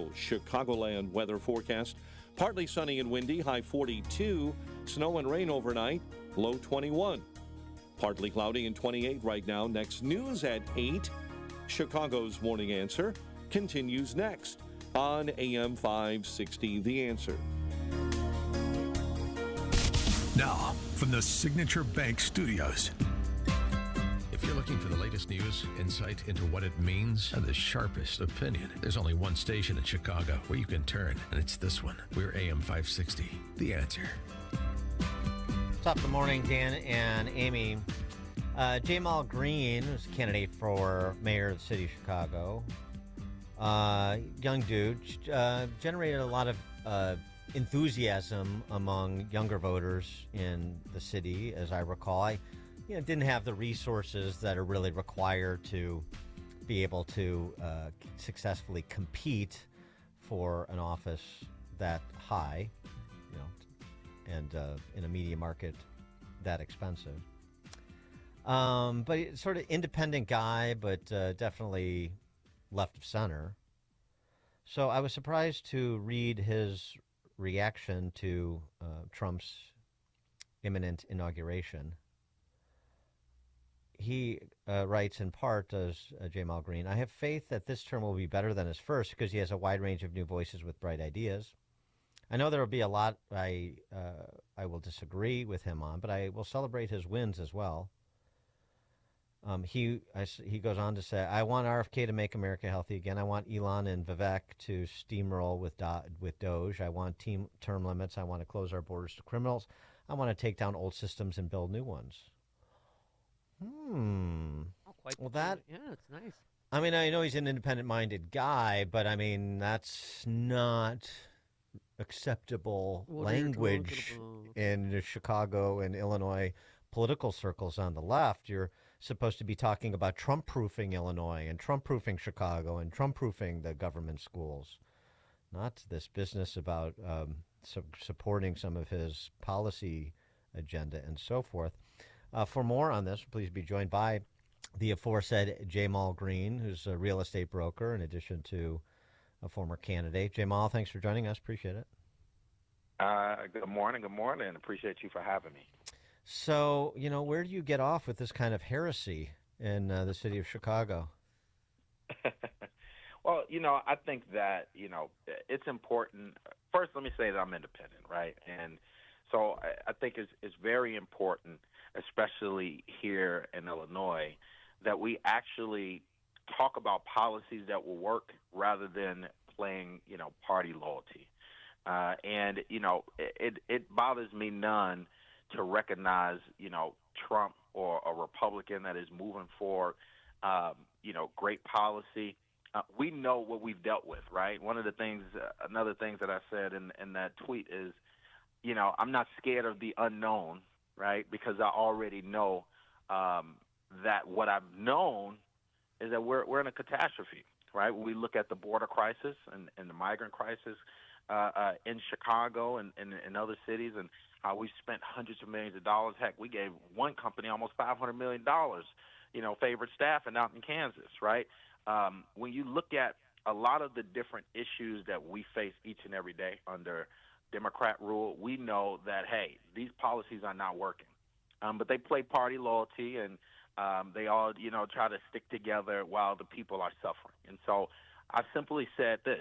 Chicagoland weather forecast. Partly sunny and windy, high 42. Snow and rain overnight, low 21. Partly cloudy and 28 right now. Next news at 8. Chicago's Morning Answer continues next on AM 560 The Answer. Now, from the Signature Bank Studios. If you're looking for the latest news, insight into what it means, and the sharpest opinion, there's only one station in Chicago where you can turn, and it's this one. We're AM 560, The Answer. Top of the morning, Dan and Amy. Jamal Green was a candidate for mayor of the city of Chicago. Young dude, generated a lot of enthusiasm among younger voters in the city, as I recall. I didn't have the resources that are really required to be able to successfully compete for an office that high, and in a media market that expensive. But sort of independent guy, but definitely left of center. So I was surprised to read his reaction to Trump's imminent inauguration. He writes in part, does Jamal Green, I have faith that this term will be better than his first because he has a wide range of new voices with bright ideas. I know there will be a lot I will disagree with him on, but I will celebrate his wins as well. He goes on to say, I want RFK to make America healthy again. I want Elon and Vivek to steamroll with Doge. I want term limits. I want to close our borders to criminals. I want to take down old systems and build new ones. Well, it's nice. I mean, I know he's an independent-minded guy, but I mean, that's not acceptable language in the Chicago and Illinois political circles on the left. You're supposed to be talking about Trump-proofing Illinois and Trump-proofing Chicago and Trump-proofing the government schools, not this business about supporting some of his policy agenda and so forth. For more on this, please be joined by the aforesaid Jamal Green, who's a real estate broker in addition to a former candidate. Jamal, thanks for joining us. Appreciate it. Good morning. Appreciate you for having me. So, where do you get off with this kind of heresy in the city of Chicago? Well, I think that, it's important. First, let me say that I'm independent, right? And so I think it's very important, especially here in Illinois, that we actually talk about policies that will work rather than playing, party loyalty. And it bothers me none to recognize, Trump or a Republican that is moving forward, great policy. We know what we've dealt with, right? Another things that I said in that tweet is, I'm not scared of the unknown, right? Because I already know that what I've known is that we're in a catastrophe, right? When we look at the border crisis and the migrant crisis in Chicago and in other cities, and how we spent hundreds of millions of dollars. Heck, we gave one company almost $500 million, favored staffing out in Kansas, right? When you look at a lot of the different issues that we face each and every day under Democrat rule, we know that, hey, these policies are not working. But they play party loyalty, and they all, try to stick together while the people are suffering. And so I simply said this,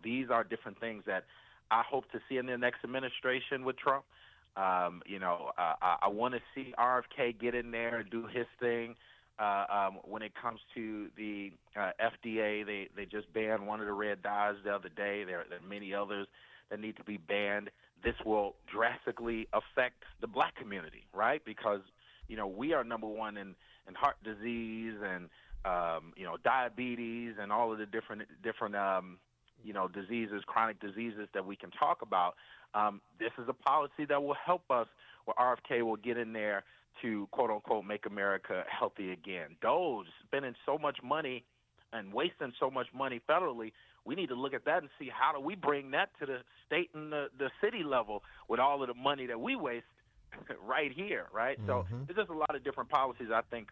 these are different things that I hope to see in the next administration with Trump. I want to see RFK get in there and do his thing. When it comes to the FDA, they just banned one of the red dyes the other day. There are many others that need to be banned. This will drastically affect the black community, right? Because, we are number one in heart disease and, diabetes and all of the different diseases, chronic diseases that we can talk about. This is a policy that will help us, where RFK will get in there to, quote unquote, make America healthy again. Doge spending so much money and wasting so much money federally, we need to look at that and see how do we bring that to the state and the city level with all of the money that we waste right here, right? So there's just a lot of different policies I think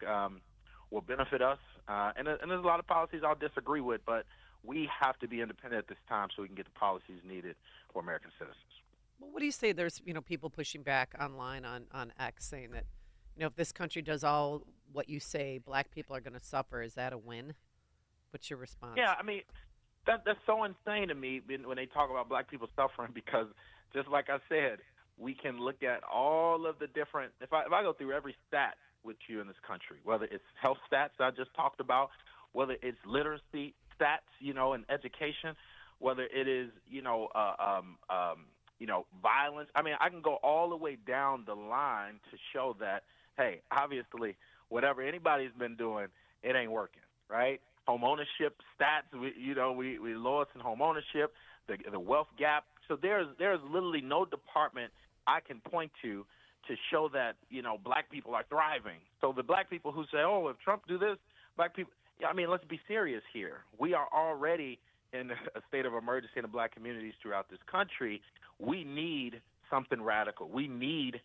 will benefit us. And there's a lot of policies I'll disagree with, but we have to be independent at this time so we can get the policies needed for American citizens. Well, what do you say? There's people pushing back online on X saying that if this country does all what you say, black people are going to suffer. Is that a win? What's your response? Yeah, I mean, that's so insane to me when they talk about black people suffering, because just like I said, we can look at all of the different. If I go through every stat with you in this country, whether it's health stats I just talked about, whether it's literacy stats, and education, whether it is violence. I mean, I can go all the way down the line to show that, hey, obviously, whatever anybody's been doing, it ain't working, right? Home ownership stats, we lost in home ownership, the wealth gap. So there's literally no department I can point to show that, black people are thriving. So the black people who say, oh, if Trump do this, black people, I mean, let's be serious here. We are already in a state of emergency in the black communities throughout this country. We need something radical. We need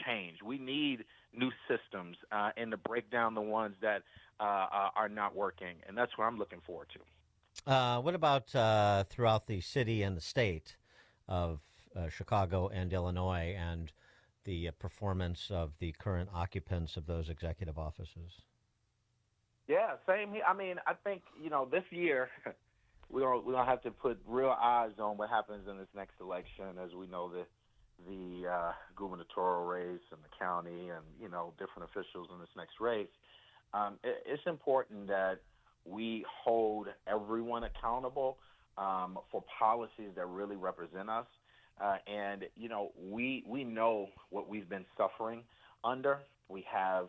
change. We need new systems and to break down the ones that are not working. And that's what I'm looking forward to. What about throughout the city and the state of Chicago and Illinois and the performance of the current occupants of those executive offices? Yeah, same here. I mean, I think, this year we're gonna have to put real eyes on what happens in this next election, as we know the gubernatorial race and the county and, different officials in this next race. It's important that we hold everyone accountable for policies that really represent us. And we know what we've been suffering under. We have,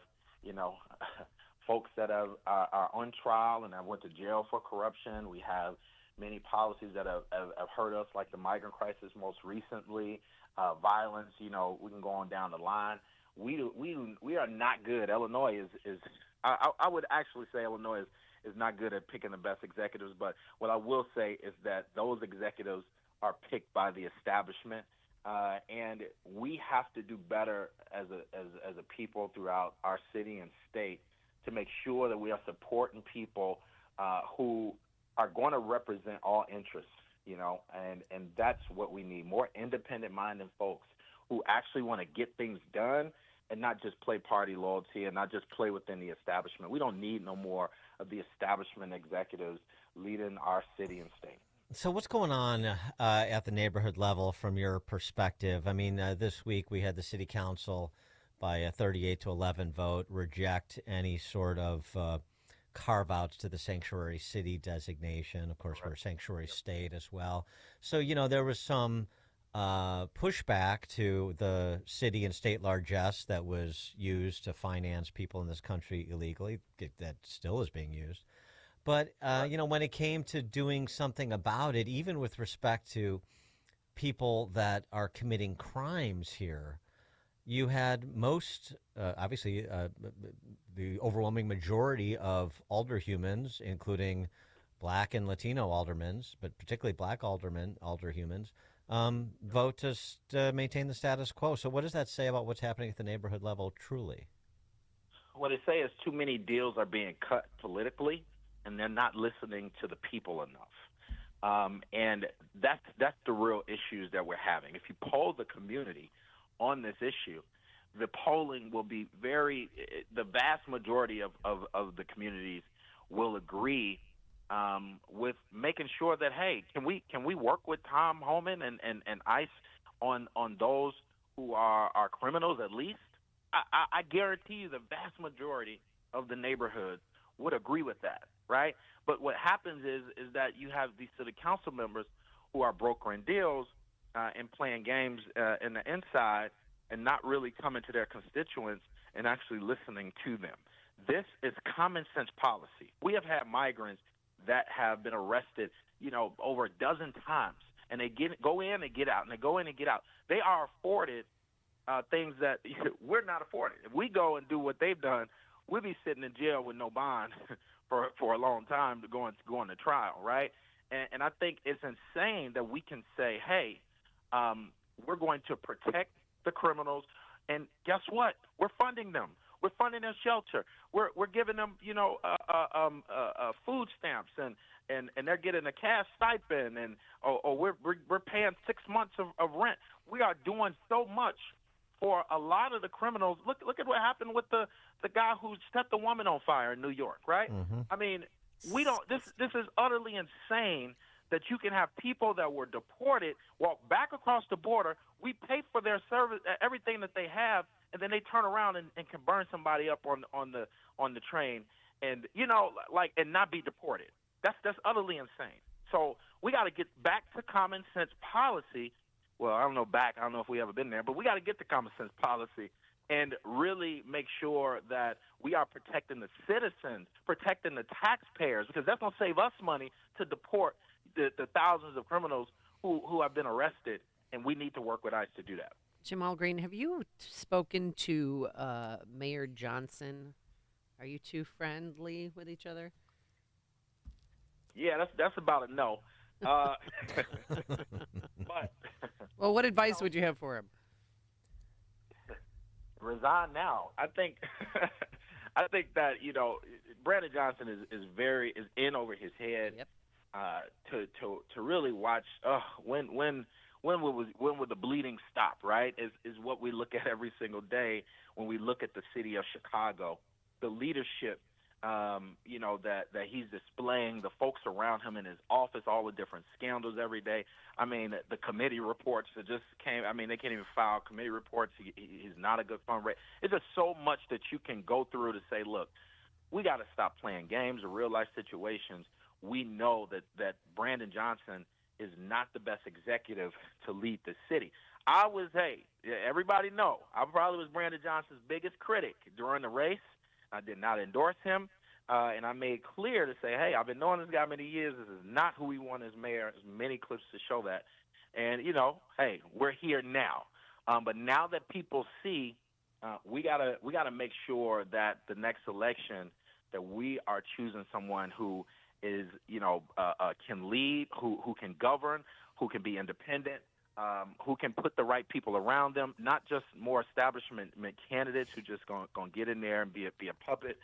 folks that are on trial and have went to jail for corruption. We have many policies that have hurt us, like the migrant crisis most recently, violence. We can go on down the line. We are not good. Illinois is I would actually say Illinois is not good at picking the best executives. But what I will say is that those executives are picked by the establishment, and we have to do better as a people throughout our city and state to make sure that we are supporting people who are going to represent all interests, and that's what we need, more independent-minded folks who actually want to get things done and not just play party loyalty and not just play within the establishment. We don't need no more of the establishment executives leading our city and state. So what's going on at the neighborhood level from your perspective? I mean, this week we had the city council by a 38-11 vote reject any sort of carve-outs to the sanctuary city designation. Of course, we're a sanctuary state as well. So, there was some pushback to the city and state largesse that was used to finance people in this country illegally. That still is being used. But, when it came to doing something about it, even with respect to people that are committing crimes here, you had most, obviously, the overwhelming majority of alderhumans, including black and Latino aldermen, but particularly black alderhumans, vote to maintain the status quo. So what does that say about what's happening at the neighborhood level truly? What they say is too many deals are being cut politically, and they're not listening to the people enough. And that's the real issues that we're having. If you poll the community on this issue, the polling will be the vast majority of the communities will agree with making sure that, hey, can we work with Tom Homan and ICE on those who are criminals at least? I guarantee you the vast majority of the neighborhoods would agree with that, right? But what happens is that you have these city council members who are brokering deals and playing games in the inside and not really coming to their constituents and actually listening to them. This is common sense policy. We have had migrants that have been arrested, over a dozen times, and they go in and get out, and they go in and get out. They are afforded things that we're not afforded. If we go and do what they've done, we'll be sitting in jail with no bond for a long time to going to trial, right? And I think it's insane that we can say, hey, we're going to protect the criminals, and guess what? We're funding them. We're funding their shelter. We're giving them, food stamps and they're getting a cash stipend or we're paying 6 months of rent. We are doing so much for a lot of the criminals. Look at what happened with the guy who set the woman on fire in New York, right? Mm-hmm. I mean, we don't. This is utterly insane that you can have people that were deported walk back across the border. We pay for their service, everything that they have, and then they turn around and can burn somebody up on the train, and and not be deported. That's utterly insane. So we got to get back to common sense policy. Well, I don't know if we ever been there, but we got to get to common sense policy and really make sure that we are protecting the citizens, protecting the taxpayers, because that's going to save us money to deport the thousands of criminals who have been arrested, and we need to work with ICE to do that. Jamal Green, have you spoken to Mayor Johnson? Are you two friendly with each other? Yeah, that's about a no. But well, what advice would you have for him? Resign now. I think that Brandon Johnson is in over his head. Yep. To really watch when will the bleeding stop, right? Is what we look at every single day when we look at the city of Chicago, the leadership that he's displaying, the folks around him in his office, all the different scandals every day. I mean, the committee reports that just came. I mean, they can't even file committee reports. He's not a good fundraiser. It's just so much that you can go through to say, look, we got to stop playing games or real life situations. We know that Brandon Johnson is not the best executive to lead the city. Everybody know, I probably was Brandon Johnson's biggest critic during the race. I did not endorse him, and I made clear to say, hey, I've been knowing this guy many years. This is not who we want as mayor. There's many clips to show that. And, hey, we're here now. But now that people see, we gotta make sure that the next election that we are choosing someone who is, can lead, who can govern, who can be independent, who can put the right people around them, not just more establishment candidates who just going to get in there and be a puppet.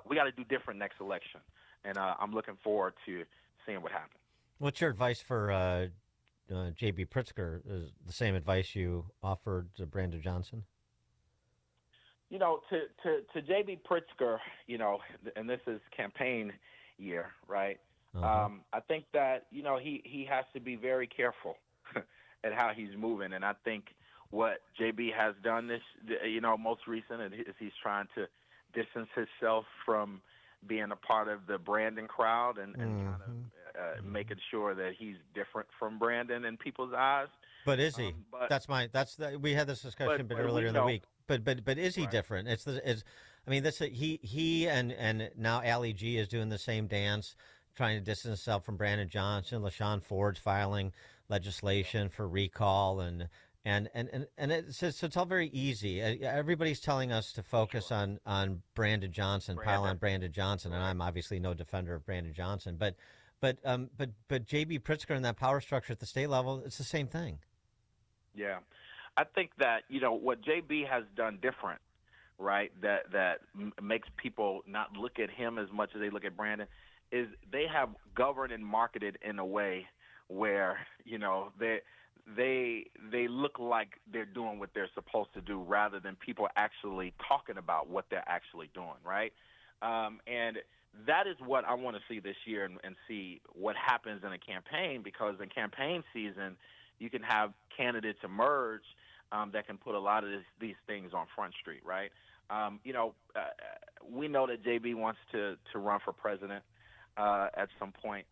We got to do different next election, and I'm looking forward to seeing what happens. What's your advice for J.B. Pritzker? Is the same advice you offered to Brandon Johnson? To J.B. Pritzker, and this is campaign year, right? Uh-huh. I think that he has to be very careful at how he's moving, and I think what JB has done this, most recent, is he's trying to distance himself from being a part of the Brandon crowd and kind of making sure that he's different from Brandon in people's eyes. But is he? We had this discussion earlier in the week. But is he different? He and now Ali G is doing the same dance, trying to distance himself from Brandon Johnson. LaShawn Ford's filing legislation for recall, and it's all very easy. Everybody's telling us to focus on Brandon Johnson, pile on Brandon Johnson, and I'm obviously no defender of Brandon Johnson, but J.B. Pritzker and that power structure at the state level, it's the same thing. Yeah, I think that what JB has done different, right? That makes people not look at him as much as they look at Brandon, is they have governed and marketed in a way where they look like they're doing what they're supposed to do rather than people actually talking about what they're actually doing, right? And that is what I want to see this year and see what happens in a campaign, because in campaign season you can have candidates emerge that can put a lot of these things on Front Street, right? We know that JB wants to run for president at some point.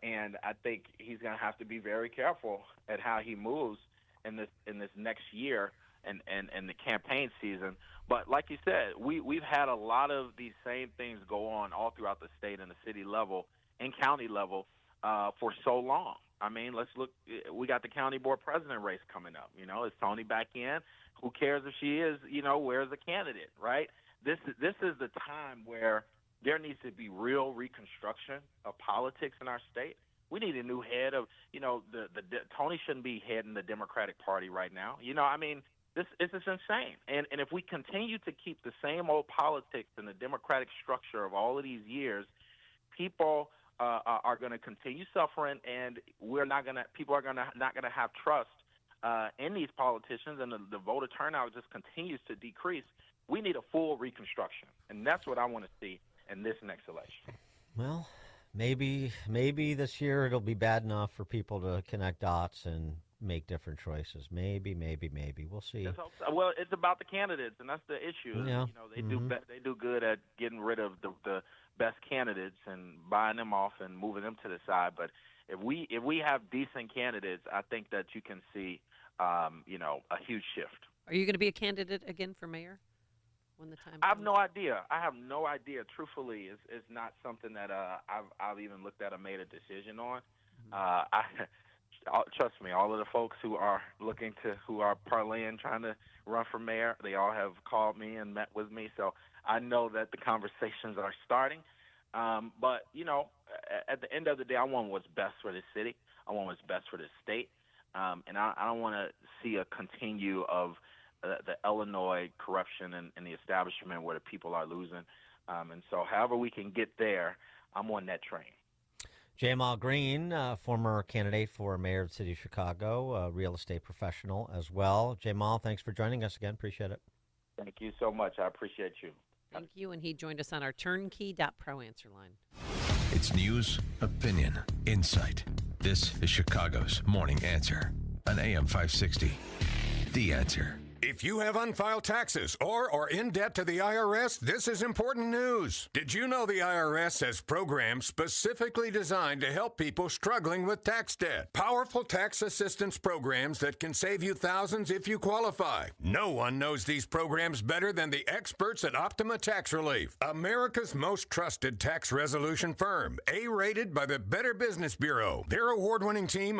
And I think he's going to have to be very careful at how he moves in this next year and the campaign season. But like you said, we've had a lot of these same things go on all throughout the state and the city level and county level for so long. I mean, let's look. We got the county board president race coming up. Is Tony back in? Who cares if she is? Where's the candidate? Right. This is the time where there needs to be real reconstruction of politics in our state. We need a new head of, Tony shouldn't be heading the Democratic Party right now. This is insane. And if we continue to keep the same old politics and the democratic structure of all of these years, people are going to continue suffering, and people are not going to have trust in these politicians, and the voter turnout just continues to decrease. We need a full reconstruction, and that's what I want to see in this next election. Well, maybe this year it'll be bad enough for people to connect dots and make different choices. Maybe. We'll see. Well, it's about the candidates, and that's the issue. Yeah. They do good at getting rid of the best candidates and buying them off and moving them to the side. But if we have decent candidates, I think that you can see a huge shift. Are you going to be a candidate again for mayor when the time comes? I have no idea. Truthfully, it's not something that I've even looked at or made a decision on. Trust me, all of the folks who are parlaying, trying to run for mayor, they all have called me and met with me. So I know that the conversations are starting. But, at the end of the day, I want what's best for this city. I want what's best for this state. And I don't want to see a continue of the Illinois corruption and the establishment where the people are losing. And so however we can get there, I'm on that train. Jamal Green, former candidate for mayor of the city of Chicago, a real estate professional as well. Jamal, thanks for joining us again. Appreciate it. Thank you so much. I appreciate you. Thank you. And he joined us on our turnkey.pro answer line. It's news, opinion, insight. This is Chicago's Morning Answer on AM 560. The Answer. If you have unfiled taxes or are in debt to the IRS, this is important news. Did you know the IRS has programs specifically designed to help people struggling with tax debt? Powerful tax assistance programs that can save you thousands if you qualify. No one knows these programs better than the experts at Optima Tax Relief, America's most trusted tax resolution firm, A-rated by the Better Business Bureau. Their award-winning team of